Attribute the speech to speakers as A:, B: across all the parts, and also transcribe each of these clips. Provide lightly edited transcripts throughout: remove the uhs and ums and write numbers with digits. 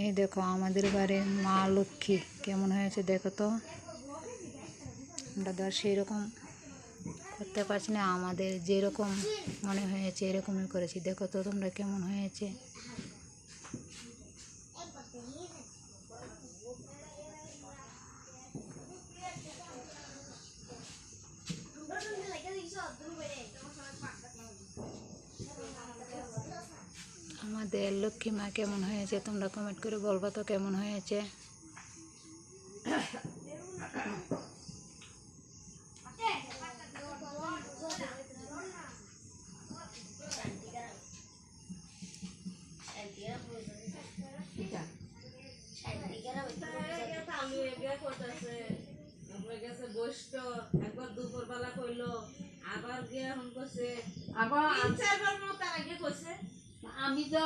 A: এই দেখো আমাদের বাড়ির মা লক্ষ্মী কেমন হয়েছে দেখো তো। আমরা তো আর সেই রকম করতে পারছি না, আমাদের যেরকম মনে হয়েছে এরকমই করেছি। দেখো তো তোমরা কেমন হয়েছে। আমাদের লক্ষ্মী মা কেমন হয়েছে তোমরা কমেন্ট করে বলবা তো কেমন হয়েছে।
B: একবার দুপুরবেলা কইলো, আবার গিয়ে এখন কইছে, আবার 3-4 বার তার আগে কইছে আমি তো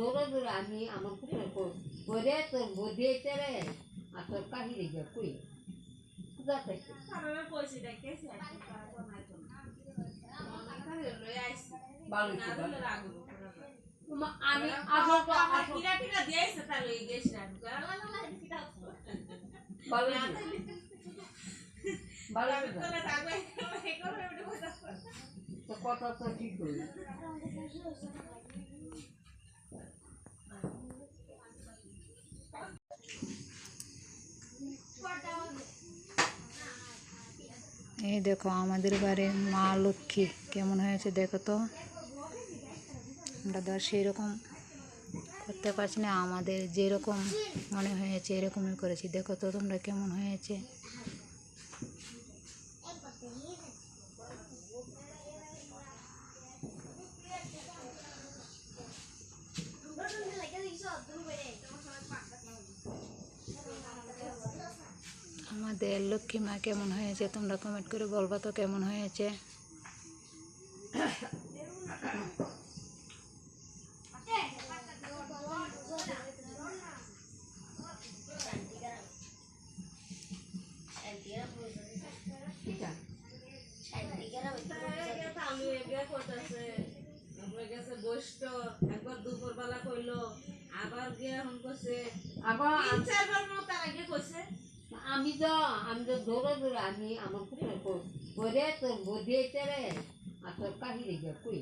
B: ধরে ধরে আমি আমার পুকুরে কই ওরে তোর বদি হইতে রে আর তোর কাহিরে গিয়ে কই যাতে তারা কইছি দেখেছি আমি আসল তো কিরা কিরা দিয়েছে তার লই গেছে ভালো তো কথা তো ঠিক হই।
A: এই দেখো আমাদের বাড়ির মা লক্ষ্মী কেমন হয়েছে দেখো তো। আমরা তো আর সেই রকম করতে পারছি না, আমাদের যেরকম মনে হয়েছে এরকমই করেছি। দেখো তো তোমরা কেমন হয়েছে। আমাদের লক্ষ্মী মা কেমন হয়েছে তোমরা কমেন্ট করে বলবা তো কেমন হয়েছে।
B: একবার দুপুরবেলা কইলো, আবার গিয়ে এখন কইছে, আবার 3-4 বার তার আগে কইছে আমি তো ধরে ধরে আমি আমার পুকুরে কই ওরে তোর বদি হইতে রে আর তোর কাহিরে গিয়ে কই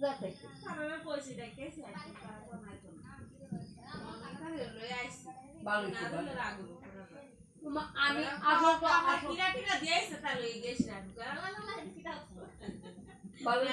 B: যাতে তারা কইছি দেখেছি ভালো আমি আসল তো কিরা কিরা দিয়েছে তার লই গেছে ভালো